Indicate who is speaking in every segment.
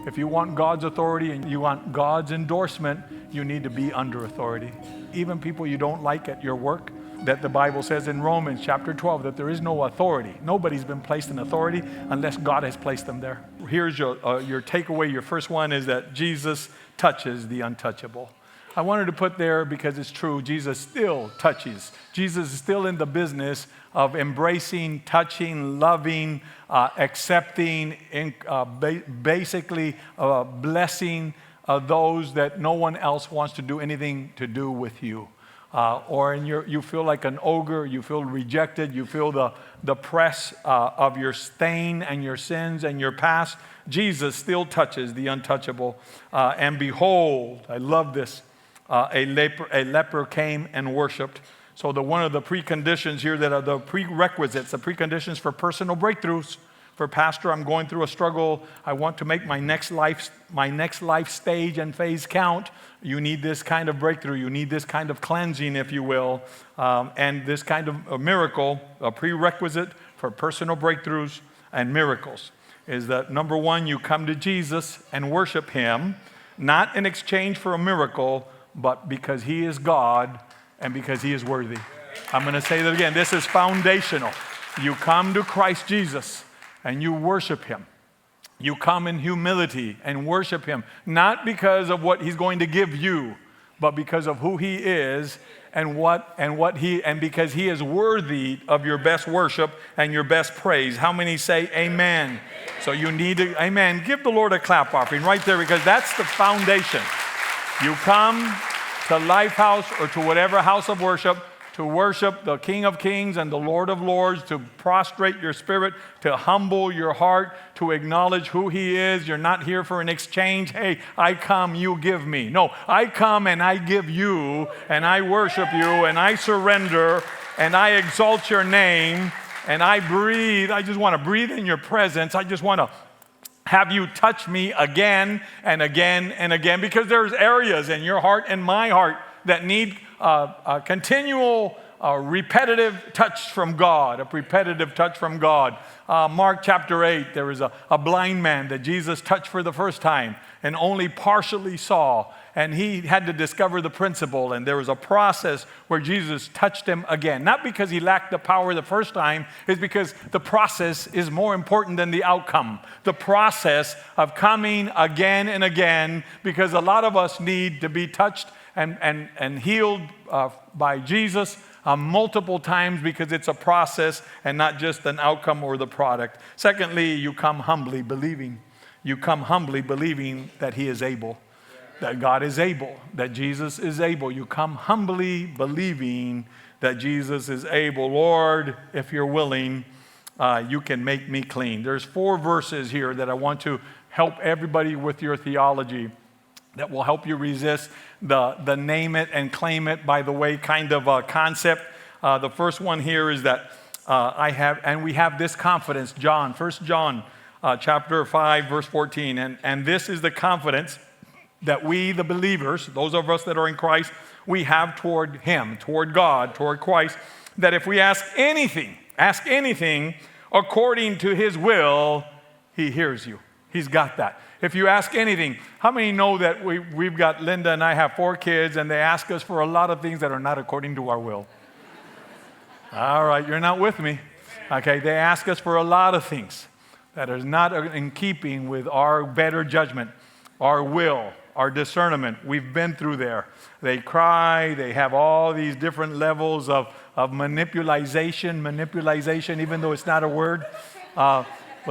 Speaker 1: If you want God's authority and you want God's endorsement, you need to be under authority. Even people you don't like at your work, that the Bible says in Romans chapter 12 that there is no authority. Nobody's been placed in authority unless God has placed them there. Here's your takeaway. Your first one is that Jesus touches the untouchable. I wanted to put there because it's true. Jesus still touches. Jesus is still in the business of embracing, touching, loving, accepting, basically blessing those that no one else wants to do anything to do with you. Or you feel like an ogre, you feel rejected, you feel the press of your stain and your sins and your past. Jesus still touches the untouchable. And behold, I love this, a leper came and worshiped. So one of the preconditions here that are the prerequisites, the preconditions for personal breakthroughs. For pastor, I'm going through a struggle. I want to make my next life stage and phase count. You need this kind of breakthrough. You need this kind of cleansing, if you will, and this kind of a miracle, a prerequisite for personal breakthroughs and miracles is that, number one, you come to Jesus and worship him, not in exchange for a miracle, but because he is God and because he is worthy. I'm going to say that again. This is foundational. You come to Christ Jesus and you worship him. You come in humility and worship him, not because of what he's going to give you, but because of who he is and because he is worthy of your best worship and your best praise. How many say amen? So you need to, amen. Give the Lord a clap offering right there, because that's the foundation. You come to LifeHouse or to whatever house of worship to worship the King of Kings and the Lord of Lords, to prostrate your spirit, to humble your heart, to acknowledge who he is. You're not here for an exchange. Hey, I come, you give me. No, I come and I give you, and I worship you, and I surrender, and I exalt your name, and I breathe. I just want to breathe in your presence. I just want to have you touch me again and again and again, because there's areas in your heart and my heart that need a continual, repetitive touch from God, a repetitive touch from God. Mark chapter 8, there was a blind man that Jesus touched for the first time and only partially saw. And he had to discover the principle, and there was a process where Jesus touched him again. Not because he lacked the power the first time, it's because the process is more important than the outcome. The process of coming again and again, because a lot of us need to be touched and healed by Jesus multiple times, because it's a process and not just an outcome or the product. Secondly, you come humbly believing. You come humbly believing that he is able, that God is able, that Jesus is able. You come humbly believing that Jesus is able. Lord, if you're willing, you can make me clean. There's 4 verses here that I want to help everybody with your theology, that will help you resist the name it and claim it by the way kind of concept. The first one here is that we have this confidence. 1 John chapter 5, verse 14. And this is the confidence that we, the believers, those of us that are in Christ, we have toward him, toward God, toward Christ, that if we ask anything according to his will, he hears you. He's got that. If you ask anything, how many know that we've got, Linda and I have 4 kids, and they ask us for a lot of things that are not according to our will? All right, you're not with me. Okay, they ask us for a lot of things that is not in keeping with our better judgment, our will, our discernment. We've been through there. They cry, they have all these different levels of manipulation, even though it's not a word, but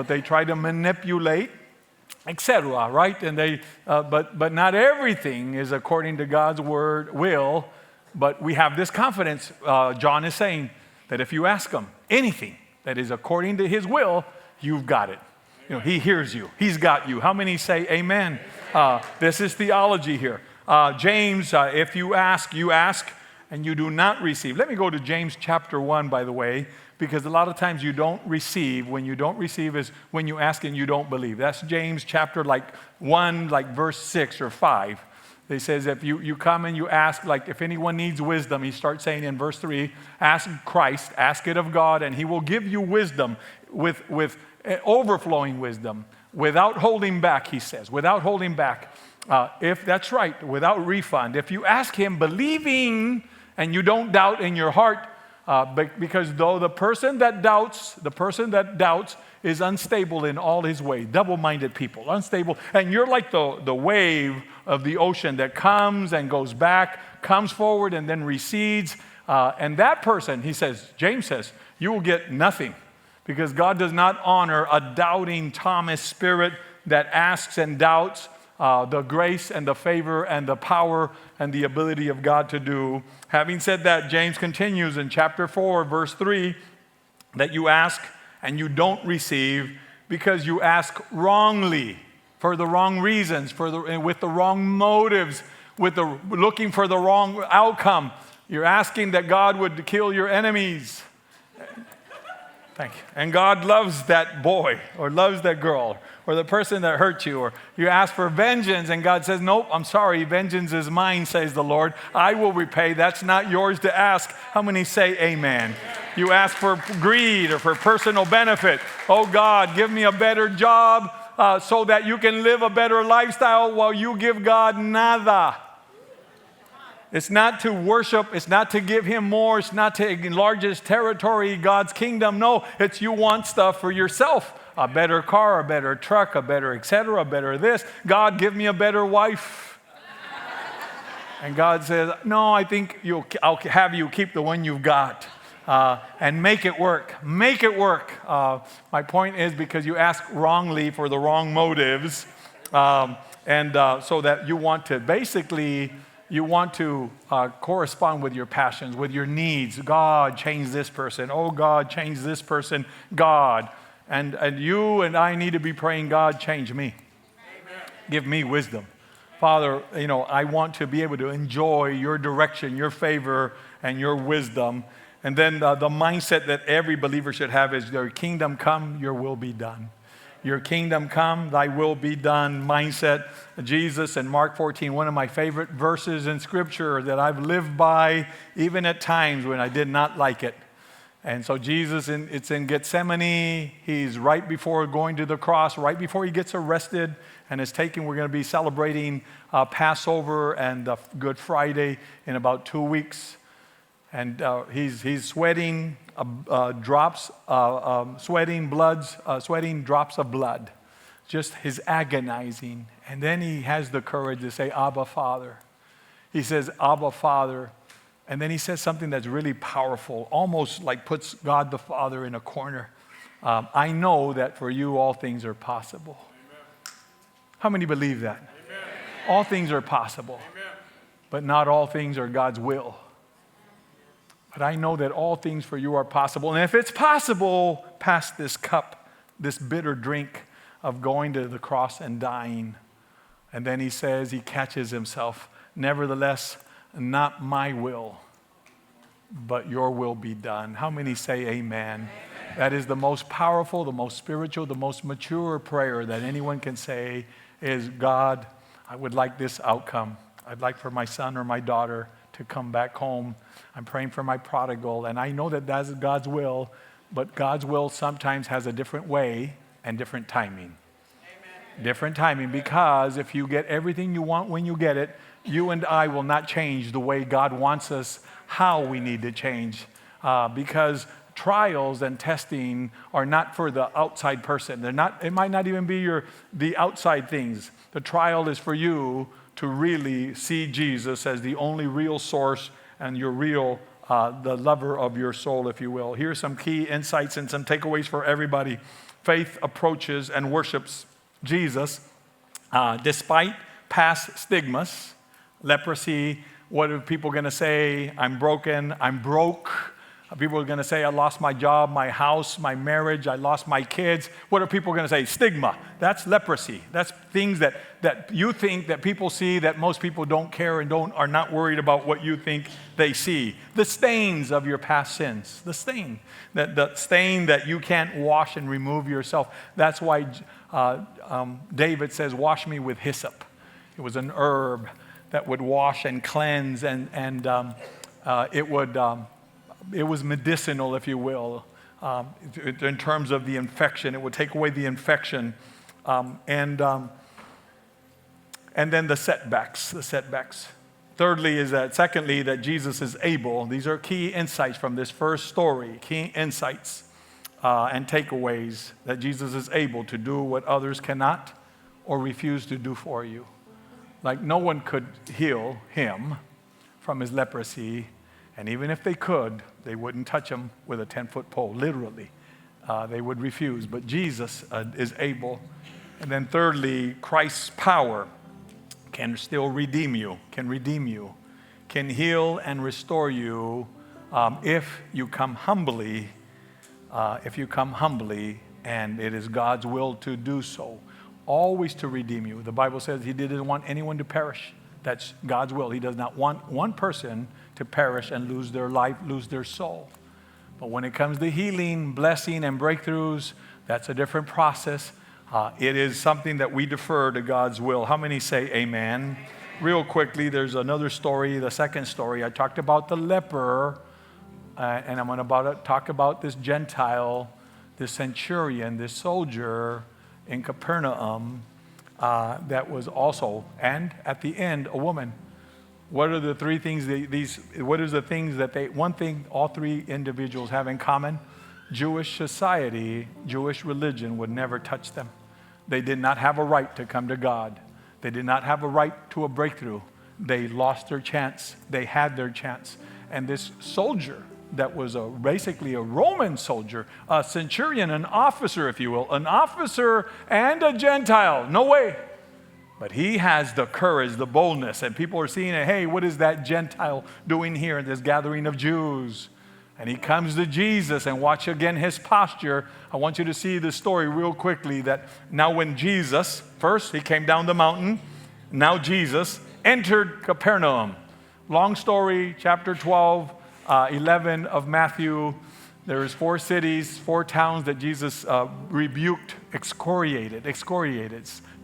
Speaker 1: they try to manipulate, etc., right? And but not everything is according to God's will, but we have this confidence. John is saying that if you ask him anything that is according to his will, you've got it. You know, he hears you. He's got you. How many say amen? This is theology here. James, if you ask, and you do not receive. Let me go to James chapter 1, by the way, because a lot of times you don't receive. When you don't receive is when you ask and you don't believe. That's James chapter 1, verse 6 or 5. He says if you come and you ask, like if anyone needs wisdom, he starts saying in verse 3, ask Christ, ask it of God, and he will give you wisdom with overflowing wisdom. without holding back, he says, without holding back. If that's right, without refund. If you ask him believing and you don't doubt in your heart, because though the person that doubts is unstable in all his ways, double-minded people, unstable. And you're like the wave of the ocean that comes and goes back, comes forward and then recedes. And that person, James says, you will get nothing, because God does not honor a doubting Thomas spirit that asks and doubts the grace and the favor and the power and the ability of God to do. Having said that, James continues in chapter 4, verse 3, that you ask and you don't receive because you ask wrongly, for the wrong reasons, with the wrong motives, looking for the wrong outcome. You're asking that God would kill your enemies. Thank you. And God loves that boy or loves that girl or the person that hurt you, or you ask for vengeance and God says, nope, I'm sorry, vengeance is mine, says the Lord. I will repay. That's not yours to ask. How many say amen? You ask for greed or for personal benefit. Oh God, give me a better job so that you can live a better lifestyle, while you give God nada. It's not to worship. It's not to give him more. It's not to enlarge his territory, God's kingdom. No, it's you want stuff for yourself. A better car, a better truck, a better et cetera, a better this. God, give me a better wife. And God says, no, I think I'll have you keep the one you've got and make it work. Make it work. My point is, because you ask wrongly for the wrong motives, so that you want to basically... You want to correspond with your passions, with your needs. God, change this person. Oh, God, change this person. God. And you and I need to be praying, God, change me. Amen. Give me wisdom. Father, I want to be able to enjoy your direction, your favor, and your wisdom. And then the mindset that every believer should have is, your kingdom come, your will be done. Your kingdom come, thy will be done mindset. Jesus in Mark 14, one of my favorite verses in Scripture that I've lived by, even at times when I did not like it. And so Jesus, it's in Gethsemane. He's right before going to the cross, right before he gets arrested and is taken. We're going to be celebrating Passover and Good Friday in about 2 weeks. And he's sweating drops of blood, just his agonizing. And then he has the courage to say, Abba, Father. He says, Abba, Father. And then he says something that's really powerful, almost like puts God the Father in a corner. I know that for you all things are possible. Amen. How many believe that? Amen. All things are possible, amen, but not all things are God's will. But I know that all things for you are possible. And if it's possible, pass this cup, this bitter drink of going to the cross and dying. And then he says, he catches himself, nevertheless, not my will, but your will be done. How many say amen? Amen. That is the most powerful, the most spiritual, the most mature prayer that anyone can say is, God, I would like this outcome. I'd like for my son or my daughter to come back home. I'm praying for my prodigal, and I know that that's God's will, but God's will sometimes has a different way and different timing. Amen. Different timing, because if you get everything you want when you get it, you and I will not change the way God wants us, how we need to change, because trials and testing are not for the outside person. They're not. It might not even be the outside things. The trial is for you to really see Jesus as the only real source and your real, the lover of your soul, if you will. Here's some key insights and some takeaways for everybody. Faith approaches and worships Jesus despite past stigmas. Leprosy, what are people going to say? I'm broken, I'm broke. People are going to say, I lost my job, my house, my marriage, I lost my kids. What are people going to say? Stigma. That's leprosy. That's things that you think that people see that most people don't care and are not worried about what you think they see. The stains of your past sins. The stain that you can't wash and remove yourself. That's why David says, wash me with hyssop. It was an herb that would wash and cleanse, and it was medicinal, if you will, in terms of the infection. It would take away the infection. And then the setbacks. Secondly, that Jesus is able. These are key insights from this first story, key insights and takeaways, that Jesus is able to do what others cannot or refuse to do for you. Like no one could heal him from his leprosy, and even if they could, they wouldn't touch him with a 10-foot pole, literally. They would refuse, but Jesus is able. And then thirdly, Christ's power can still redeem you, can heal and restore you if you come humbly, and it is God's will to do so. Always to redeem you. The Bible says he didn't want anyone to perish. That's God's will. He does not want one person to perish and lose their life, lose their soul. But when it comes to healing, blessing, and breakthroughs, that's a different process. It is something that we defer to God's will. How many say amen? Real quickly, there's another story, the second story. I talked about the leper, and I'm going to talk about this Gentile, this centurion, this soldier in Capernaum that was also, and at the end, a woman. What are the three things, one thing all three individuals have in common? Jewish society, Jewish religion would never touch them. They did not have a right to come to God. They did not have a right to a breakthrough. They lost their chance. They had their chance. And this soldier that was basically a Roman soldier, a centurion, an officer, if you will, an officer and a Gentile. No way. But he has the courage, the boldness, and people are seeing it. Hey, what is that Gentile doing here in this gathering of Jews? And he comes to Jesus, and watch again his posture. I want you to see the story real quickly, that now when Jesus, first he came down the mountain, now Jesus entered Capernaum. Long story, chapter 12, 11 of Matthew. There's 4 cities, 4 towns that Jesus rebuked, excoriated.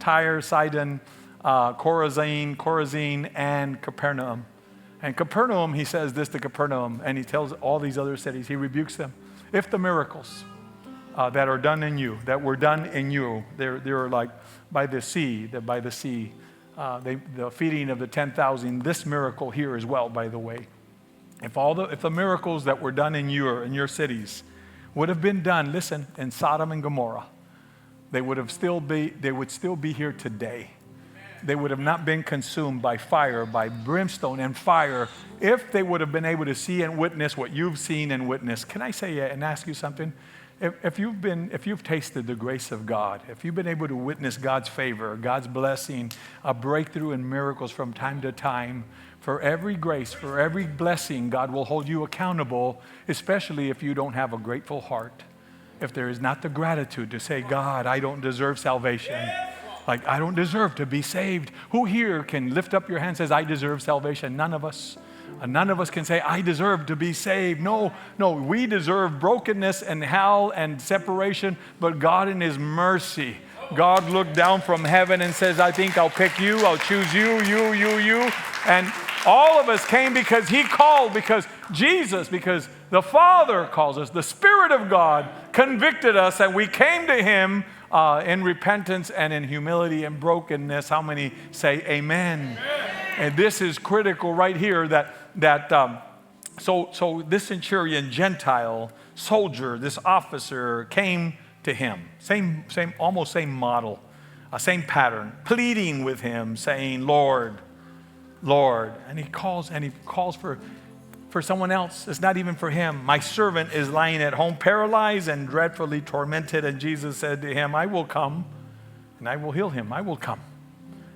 Speaker 1: Tyre, Sidon, Chorazin, and Capernaum. And Capernaum, he says this to Capernaum, and he tells all these other cities, he rebukes them. If the miracles that are done in you, that were done in you, they're like by the sea, the feeding of the 10,000, this miracle here as well, by the way. If the miracles that were done in your cities would have been done, listen, in Sodom and Gomorrah, they would still be here today. They would have not been consumed by fire, by brimstone and fire, if they would have been able to see and witness what you've seen and witnessed. Can I say and ask you something? If you've tasted the grace of God, if you've been able to witness God's favor, God's blessing, a breakthrough and miracles from time to time, for every grace, for every blessing, God will hold you accountable, especially if you don't have a grateful heart. If there is not the gratitude to say, God, I don't deserve salvation. Like, I don't deserve to be saved. Who here can lift up your hand and says, I deserve salvation? None of us. None of us can say, I deserve to be saved. No, we deserve brokenness and hell and separation, but God in his mercy, God looked down from heaven and says, I think I'll pick you, I'll choose you. And all of us came because he called, because the Father calls us, the Spirit of God convicted us, and we came to him in repentance and in humility and brokenness. How many say amen? And this is critical right here, so this centurion, Gentile soldier, this officer came to him. Almost same model, same pattern, pleading with him, saying, Lord. And he calls for someone else. It's not even for him. My servant is lying at home, paralyzed and dreadfully tormented. And Jesus said to him, I will come and I will heal him. I will come.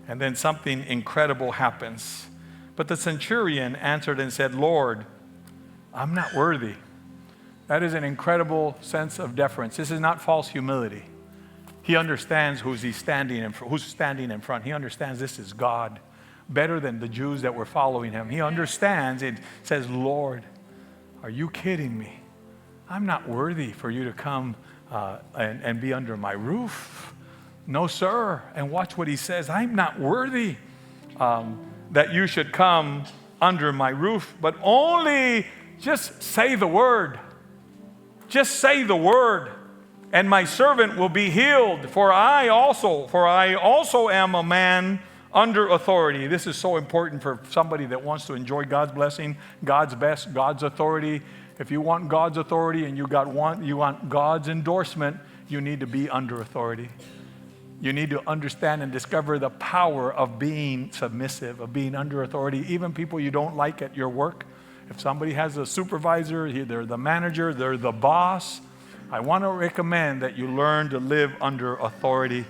Speaker 1: And then something incredible happens. But the centurion answered and said, Lord, I'm not worthy. That is an incredible sense of deference. This is not false humility. He understands who's standing in front. He understands this is God, better than the Jews that were following him. He understands. It says, Lord, are you kidding me? I'm not worthy for you to come and be under my roof. No, sir. And watch what he says. I'm not worthy that you should come under my roof, but only just say the word. Just say the word. and my servant will be healed, for I also am a man under authority. This is so important for somebody that wants to enjoy God's blessing, God's best, God's authority. If you want God's authority and you want God's endorsement, you need to be under authority. You need to understand and discover the power of being submissive, of being under authority. Even people you don't like at your work. If somebody has a supervisor, they're the manager, they're the boss, I want to recommend that you learn to live under authority.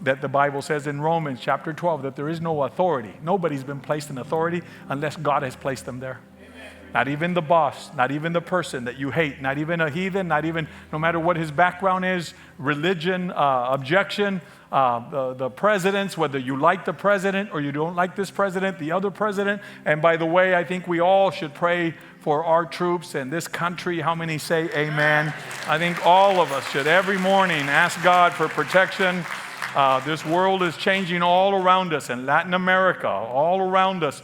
Speaker 1: That the Bible says in Romans chapter 12 that there is no authority. Nobody's been placed in authority unless God has placed them there. Amen. Not even the boss, not even the person that you hate, not even a heathen, not even, no matter what his background is, religion, objection, the presidents, whether you like the president or you don't like this president, the other president. And by the way, I think we all should pray for our troops and this country. How many say amen? I think all of us should every morning ask God for protection. This world is changing all around us, in Latin America, all around us.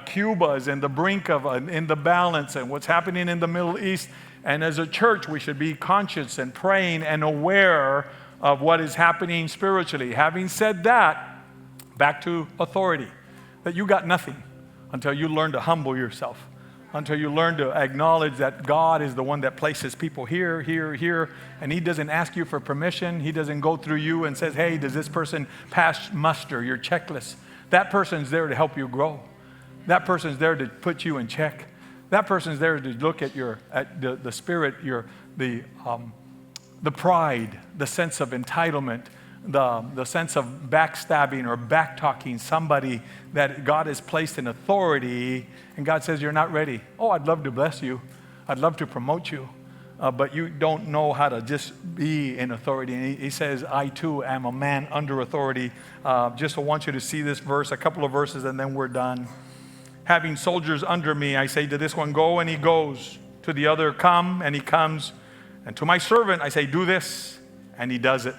Speaker 1: Cuba is in the brink of, in the balance, and what's happening in the Middle East. And as a church, we should be conscious and praying and aware of what is happening spiritually. Having said that, back to authority, that you got nothing until you learn to humble yourself, until you learn to acknowledge that God is the one that places people here, here, here, and He doesn't ask you for permission. He doesn't go through you and says, hey, does this person pass muster, your checklist? That person's there to help you grow. That person's there to put you in check. That person's there to look at the spirit, the pride, the sense of entitlement, the sense of backstabbing or backtalking somebody that God has placed in authority, and God says, you're not ready. Oh, I'd love to bless you. I'd love to promote you, but you don't know how to just be in authority. And he says, I too am a man under authority. Just want you to see this verse, a couple of verses, and then we're done. Having soldiers under me, I say to this one, go, and he goes. To the other, come, and he comes. And to my servant, I say, do this, and he does it.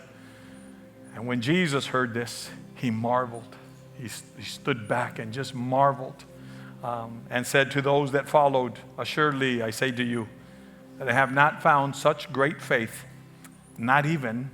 Speaker 1: And when Jesus heard this, he marveled. He stood back and just marveled and said to those that followed, assuredly, I say to you, that I have not found such great faith, not even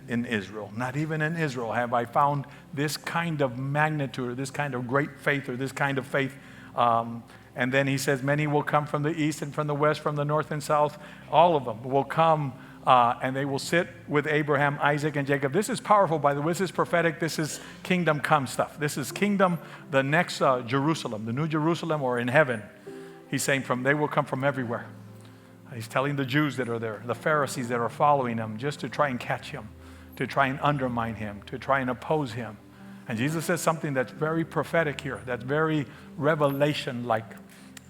Speaker 1: in Israel. Not even in Israel have I found this kind of magnitude, or this kind of great faith, or this kind of faith. And then he says, many will come from the east and from the west, from the north and south. All of them will come and they will sit with Abraham, Isaac, and Jacob. This is powerful, by the way. This is prophetic. This is kingdom come stuff. This is kingdom, the next Jerusalem, the new Jerusalem, or in heaven. He's saying they will come from everywhere. He's telling the Jews that are there, the Pharisees that are following him, just to try and catch him, to try and undermine him, to try and oppose him. And Jesus says something that's very prophetic here, that's very revelation-like.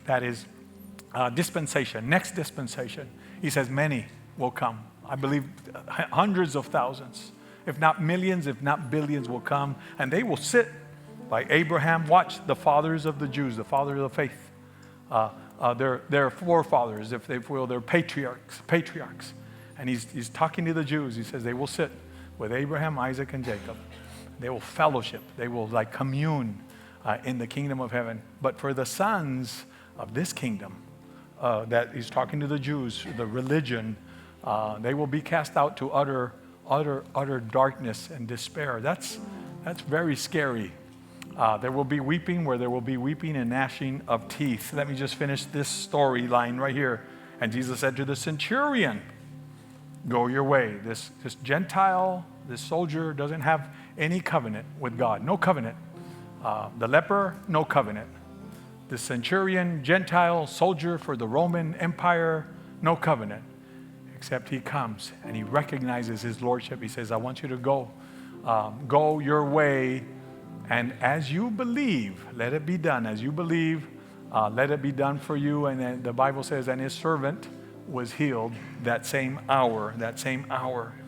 Speaker 1: That is dispensation, next dispensation. He says many will come. I believe hundreds of thousands, if not millions, if not billions will come. And they will sit by Abraham. Watch, the fathers of the Jews, the fathers of the faith. Their forefathers, if they will, they're patriarchs. And he's talking to the Jews. He says they will sit with Abraham, Isaac, and Jacob. They will fellowship. They will commune in the kingdom of heaven. But for the sons of this kingdom, that he's talking to the Jews, the religion, they will be cast out to utter darkness and despair. That's very scary. There will be weeping where there will be weeping and gnashing of teeth. Let me just finish this storyline right here. And Jesus said to the centurion, go your way. This Gentile, this soldier doesn't have any covenant with God. No covenant. The leper, no covenant. The centurion, Gentile, soldier for the Roman Empire, no covenant. Except he comes and he recognizes his lordship. He says, I want you to go. Go your way. And as you believe, let it be done. As you believe, let it be done for you. And then the Bible says, and his servant was healed that same hour.